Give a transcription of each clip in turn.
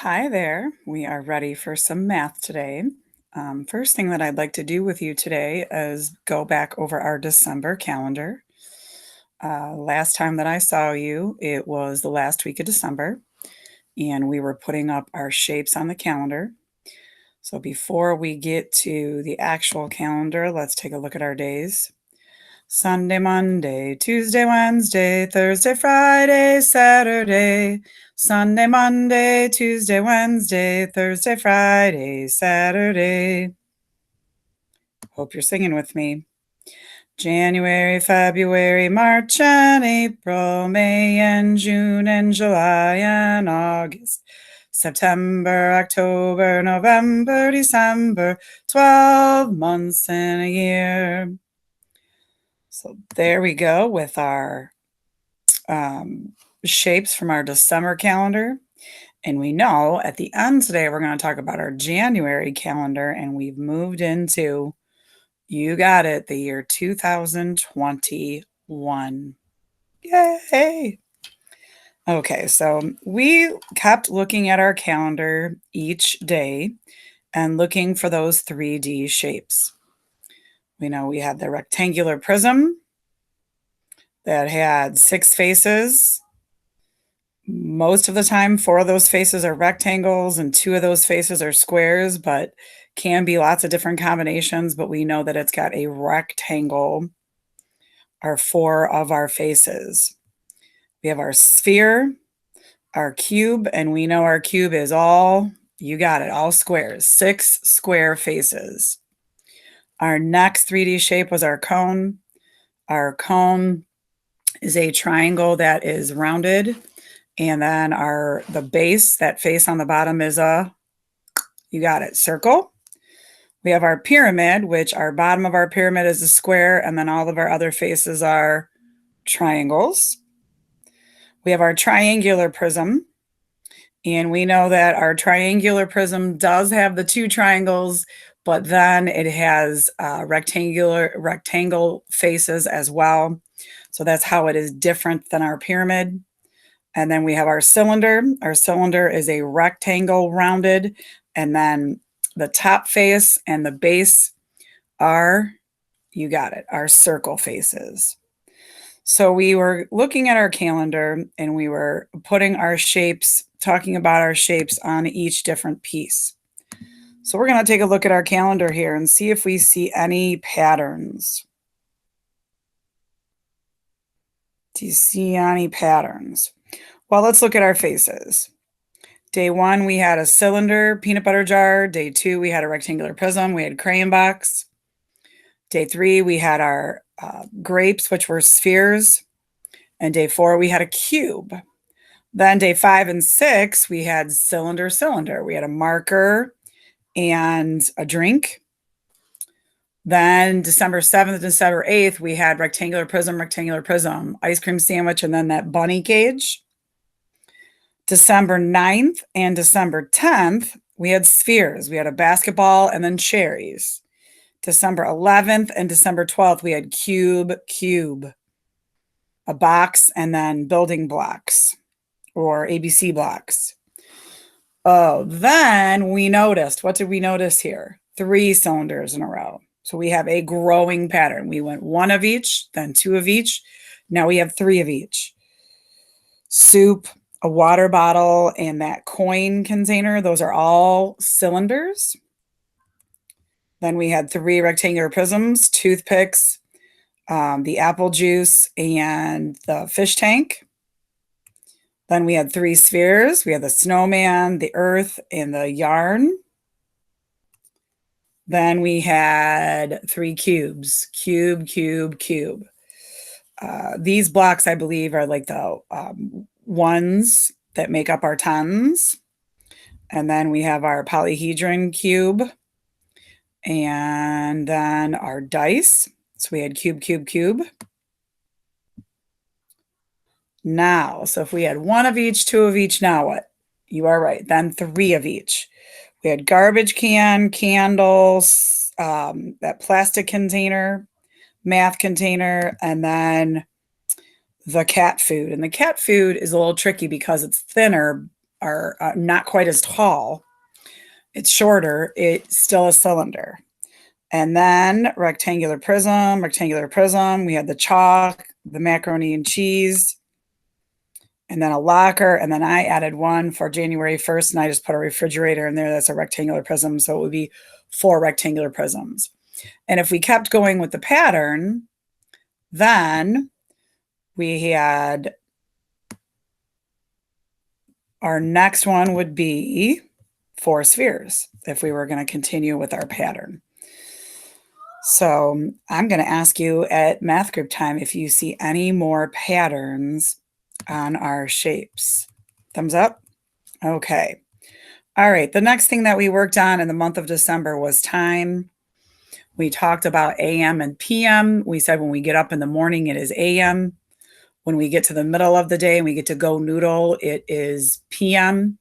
Hi there. We are ready for some math today. First thing that I'd like to do with you today is go back over our December calendar. Last time that I saw you, it was the last week of December, and we were putting up our shapes on the calendar. So before we get to the actual calendar, let's take a look at our days. Sunday, Monday, Tuesday, Wednesday, Thursday, Friday, Saturday. Sunday, Monday, Tuesday, Wednesday, Thursday, Friday, Saturday. Hope you're singing with me. January, February, March, and April, May, and June, and July, and August. September, October, November, December, 12 months in a year. So there we go with our shapes from our December calendar. And we know at the end today, we're going to talk about our January calendar, and we've moved into, you got it, the year 2021. Yay! Okay, so we kept looking at our calendar each day and looking for those 3D shapes. We know we had the rectangular prism that had 6 faces. Most of the time, 4 of those faces are rectangles and 2 of those faces are squares, but can be lots of different combinations, but we know that it's got a rectangle, are 4 of our faces. We have our sphere, our cube, and we know our cube is all, you got it, all squares, 6 square faces. Our next 3D shape was our cone. Our cone is a triangle that is rounded. And then the base, that face on the bottom is you got it, circle. We have our pyramid, which our bottom of our pyramid is a square, and then all of our other faces are triangles. We have our triangular prism, and we know that our triangular prism does have the 2 triangles, but then it has rectangle faces as well. So that's how it is different than our pyramid. And then we have our cylinder. Our cylinder is a rectangle rounded, and then the top face and the base are, you got it, our circle faces. So we were looking at our calendar and we were putting our shapes, talking about our shapes on each different piece. So we're going to take a look at our calendar here and see if we see any patterns. Do you see any patterns? Well, let's look at our faces. Day 1, we had a cylinder peanut butter jar. Day 2, we had a rectangular prism. We had crayon box. Day 3, we had our grapes, which were spheres. And day 4, we had a cube. Then day 5 and 6, we had cylinder. We had a marker and a drink. Then December 7th, December 8th, we had rectangular prism, ice cream sandwich, and then that bunny cage. December 9th and December 10th, we had spheres. We had a basketball and then cherries. December 11th and December 12th, we had cube, a box, and then building blocks or ABC blocks. Oh, then we noticed, what did we notice here? 3 cylinders in a row. So we have a growing pattern. We went 1 of each, then 2 of each. Now we have 3 of each. Soup, a water bottle, and that coin container, those are all cylinders. Then we had 3 rectangular prisms, toothpicks, the apple juice, and the fish tank. Then we had 3 spheres. We had the snowman, the earth, and the yarn. Then we had 3 cubes, cube. These blocks, I believe, are like the ones that make up our tens. And then we have our polyhedron cube. And then our dice. So we had cube. Now, so if we had 1 of each, 2 of each, now what? You are right. Then 3 of each. We had garbage can, candles, that plastic container, math container, and then the cat food. And the cat food is a little tricky because it's thinner are not quite as tall. It's shorter. It's still a cylinder. And then rectangular prism, rectangular prism. We had the chalk, the macaroni and cheese, and then a locker. And then I added one for January 1st, and I just put a refrigerator in there. That's a rectangular prism. So it would be 4 rectangular prisms. And if we kept going with the pattern, then we had our next one would be 4 spheres if we were going to continue with our pattern. So I'm going to ask you at math group time if you see any more patterns on our shapes. Thumbs up? Okay. All right. The next thing that we worked on in the month of December was time. We talked about AM and PM. We said when we get up in the morning, it is AM. When we get to the middle of the day and we get to go noodle, it is PM.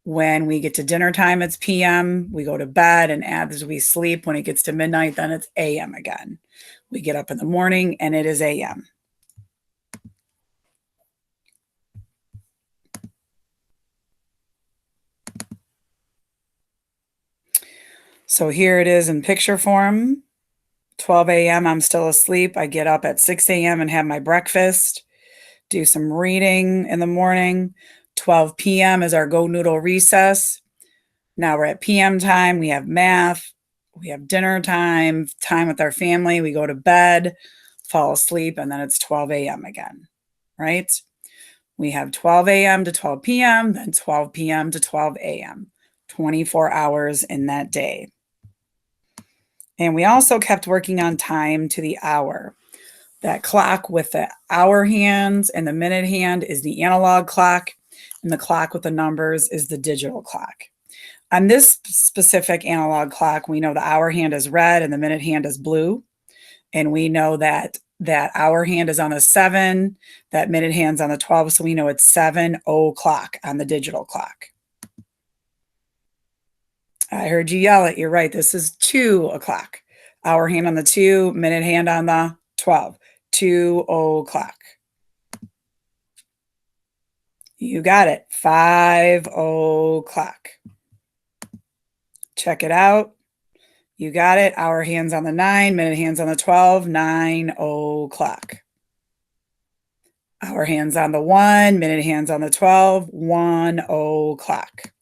When we get to dinner time, it's PM. We go to bed, and as we sleep, when it gets to midnight, then it's AM again. We get up in the morning and it is AM. So here it is in picture form. 12 a.m., I'm still asleep. I get up at 6 a.m. and have my breakfast, do some reading in the morning. 12 p.m. is our go noodle recess. Now we're at PM time. We have math. We have dinner time, time with our family. We go to bed, fall asleep, and then it's 12 a.m. again, right? We have 12 a.m. to 12 p.m., then 12 p.m. to 12 a.m., 24 hours in that day. And we also kept working on time to the hour. That clock with the hour hands and the minute hand is the analog clock, and the clock with the numbers is the digital clock. On this specific analog clock, we know the hour hand is red and the minute hand is blue. And we know that that hour hand is on the 7, that minute hand's on the 12, so we know it's 7 o'clock on the digital clock. I heard you yell it. You're right. This is 2 o'clock. Hour hand on the 2, minute hand on the 12. 2 o'clock. You got it. 5 o'clock. Check it out. You got it. Hour hands on the 9, minute hands on the 12. 9 o'clock. Hour hands on the 1, minute hands on the 12. 1 o'clock.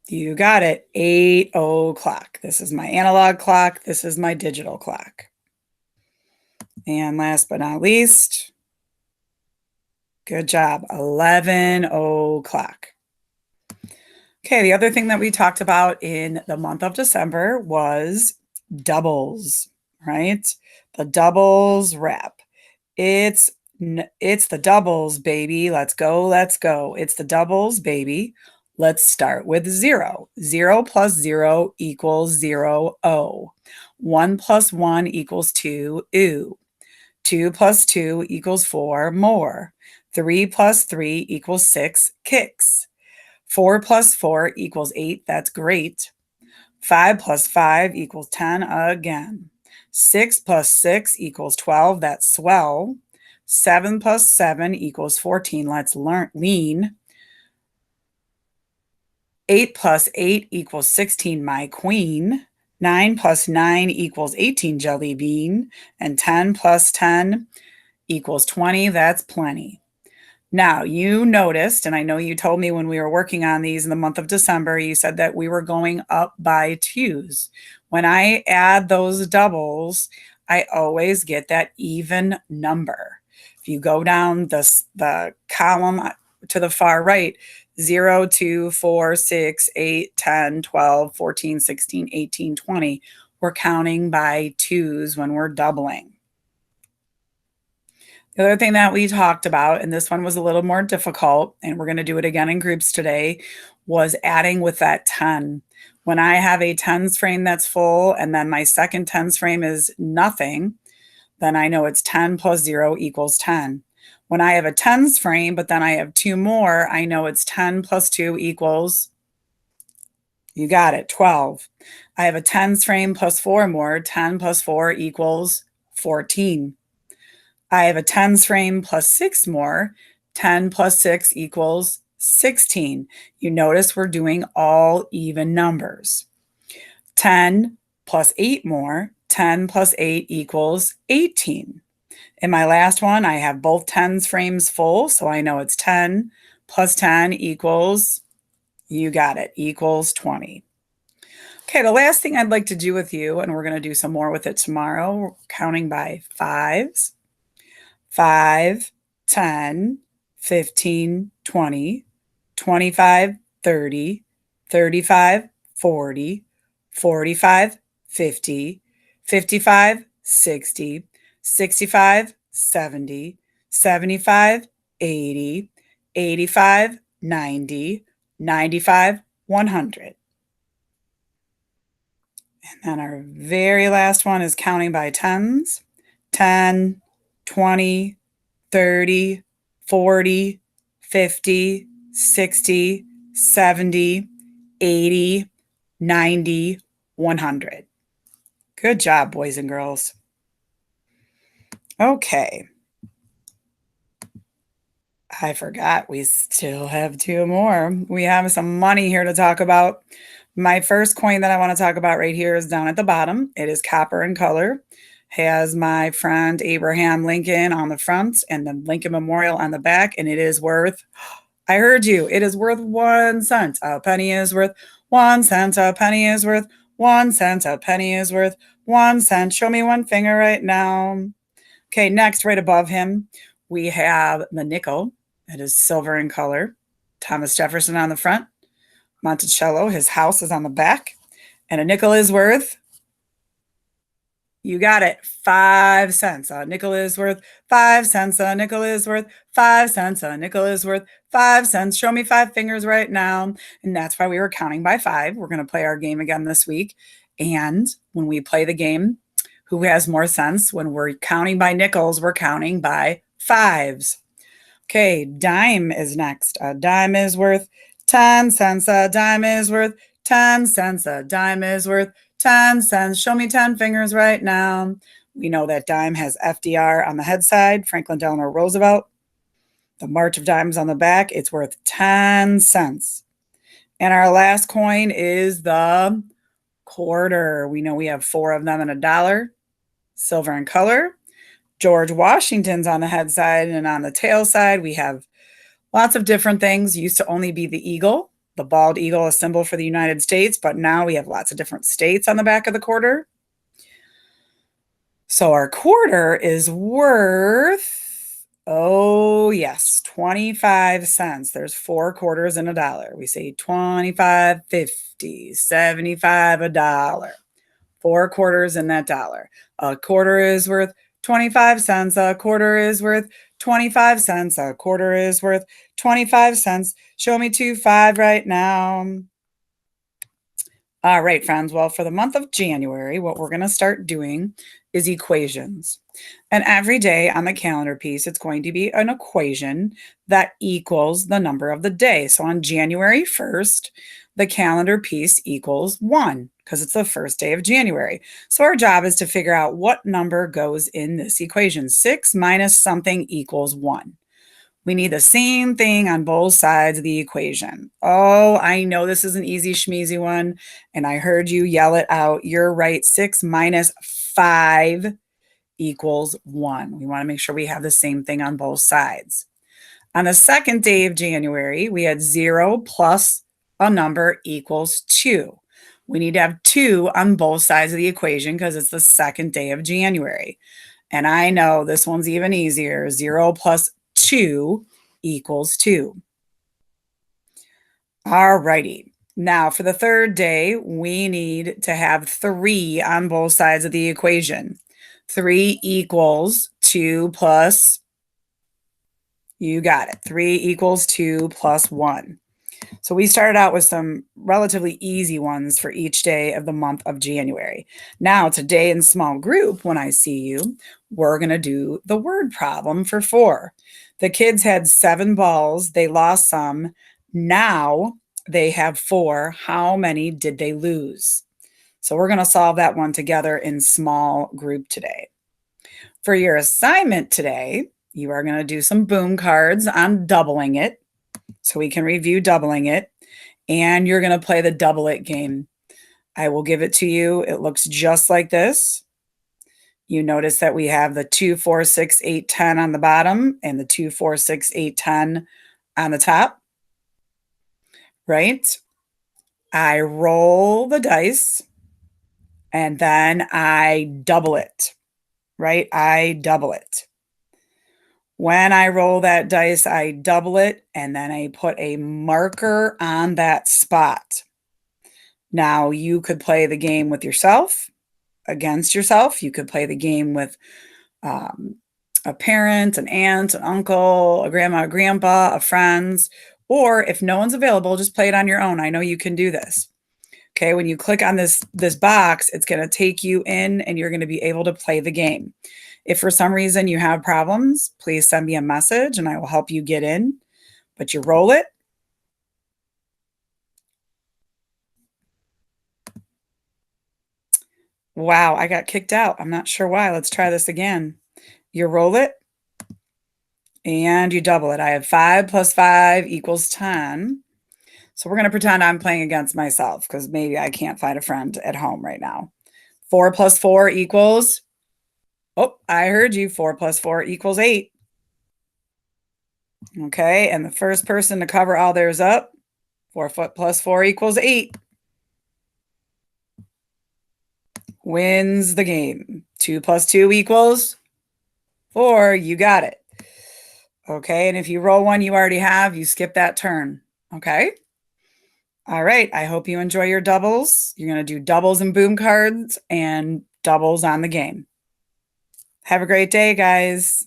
You got it. 8 o'clock. This is my analog clock. This is my digital clock. And last but not least, good job. 11 o'clock. Okay, the other thing that we talked about in the month of December was doubles, right? The doubles wrap. It's the doubles, baby. Let's go, let's go. It's the doubles, baby. Let's start with 0. 0 plus 0 equals 0, O. 1 plus 1 equals 2, oo. 2 plus 2 equals 4, more. 3 plus 3 equals 6, kicks. 4 plus 4 equals 8, that's great. 5 plus 5 equals 10 again. 6 plus 6 equals 12, that's swell. 7 plus 7 equals 14, let's lean. 8 plus 8 equals 16, my queen. 9 plus 9 equals 18, jelly bean. And 10 plus 10 equals 20, that's plenty. Now, you noticed, and I know you told me when we were working on these in the month of December, you said that we were going up by 2s. When I add those doubles, I always get that even number. If you go down the column to the far right, 0, 2, 4, 6, 8, 10, 12, 14, 16, 18, 20. We're counting by 2s when we're doubling. The other thing that we talked about, and this one was a little more difficult, and we're going to do it again in groups today, was adding with that 10. When I have a tens frame that's full and then my second tens frame is nothing, then I know it's 10 plus 0 equals 10. When I have a tens frame, but then I have 2 more, I know it's 10 plus 2 equals, you got it, 12. I have a tens frame plus 4 more, 10 plus 4 equals 14. I have a tens frame plus 6 more. 10 plus 6 equals 16. You notice we're doing all even numbers. 10 plus 8 more. 10 plus 8 equals 18. In my last one, I have both tens frames full, so I know it's 10 plus 10 equals, you got it, equals 20. Okay, the last thing I'd like to do with you, and we're going to do some more with it tomorrow, counting by fives. 5, 10, 15, 20, 25, 30, 35, 40, 45, 50, 55, 60, 65, 70, 75, 80, 85, 90, 95, 100. And then our very last one is counting by tens. 10, 20, 30, 40, 50, 60, 70, 80, 90, 100. Good job, boys and girls. Okay. I forgot we still have 2 more. We have some money here to talk about. My first coin that I want to talk about right here is down at the bottom. It is copper in color. Has my friend Abraham Lincoln on the front and the Lincoln Memorial on the back, and it is worth, I heard you, it is worth 1 cent. A penny is worth 1 cent. A penny is worth 1 cent. A penny is worth 1 cent. Show me one finger right now. Okay, next, right above him, we have the nickel. It is silver in color. Thomas Jefferson on the front. Monticello, his house is on the back. And a nickel is worth, you got it, 5 cents. A nickel is worth 5 cents. A nickel is worth 5 cents. A nickel is worth 5 cents. Show me 5 fingers right now. And that's why we were counting by 5. We're going to play our game again this week. And when we play the game, who has more sense? When we're counting by nickels, we're counting by fives. Okay, dime is next. A dime is worth 10 cents. A dime is worth 10 cents. A dime is worth 10 cents. Show me 10 fingers right now. We know that dime has FDR on the head side, Franklin Delano Roosevelt. The March of Dimes on the back, it's worth 10 cents. And our last coin is the quarter. We know we have 4 of them in $1. Silver in color. George Washington's on the head side, and on the tail side, we have lots of different things. Used to only be the eagle, the bald eagle, a symbol for the United States, but now we have lots of different states on the back of the quarter. So our quarter is worth, oh yes, 25 cents. There's 4 quarters in $1. We say 25, 50, 75, $1. 4 quarters in that dollar. A quarter is worth 25 cents. A quarter is worth 25 cents. A quarter is worth 25 cents. Show me 2 5 right now. All right, friends. Well, for the month of January, what we're going to start doing is equations. And every day on the calendar piece, it's going to be an equation that equals the number of the day. So on January 1st, the calendar piece equals 1 because it's the first day of January. So our job is to figure out what number goes in this equation. 6 minus something equals 1. We need the same thing on both sides of the equation. Oh, I know this is an easy schmeezy one, and I heard you yell it out. You're right. 6 minus 5 equals 1. We want to make sure we have the same thing on both sides. On the second day of January, we had 0 plus a number equals 2. We need to have 2 on both sides of the equation because it's the second day of January. And I know this one's even easier. 0 plus 2 equals 2. All righty. Now for the third day, we need to have 3 on both sides of the equation. 3 equals 2 plus, you got it, 3 equals 2 plus 1. So we started out with some relatively easy ones for each day of the month of January. Now today in small group, when I see you, we're going to do the word problem for 4. The kids had 7 balls. They lost some. Now they have 4. How many did they lose? So we're going to solve that one together in small group today. For your assignment today, you are going to do some boom cards on doubling it. So we can review doubling it. And you're going to play the double it game. I will give it to you. It looks just like this. You notice that we have the 2, 4, 6, 8, 10 on the bottom and the 2, 4, 6, 8, 10 on the top, right? I roll the dice and then I double it, right? I double it. When I roll that dice, I double it and then I put a marker on that spot. Now, you could play the game with yourself, against yourself. You could play the game with a parent, an aunt, an uncle, a grandma, a grandpa, a friends, or if no one's available, just play it on your own. I know you can do this. Okay, when you click on this box, it's going to take you in and you're going to be able to play the game. If for some reason you have problems, please send me a message and I will help you get in. But you roll it. Wow, I got kicked out. I'm not sure why. Let's try this again. You roll it and you double it. I have 5 plus 5 equals 10. So we're going to pretend I'm playing against myself because maybe I can't find a friend at home right now. 4 plus 4 equals, oh, I heard you. 4 plus 4 equals 8. Okay, and the first person to cover all theirs up, 4 plus 4 equals 8. Wins the game. 2 plus 2 equals 4. You got it. Okay, and if you roll one you already have, you skip that turn. Okay? All right, I hope you enjoy your doubles. You're going to do doubles and boom cards and doubles on the game. Have a great day, guys.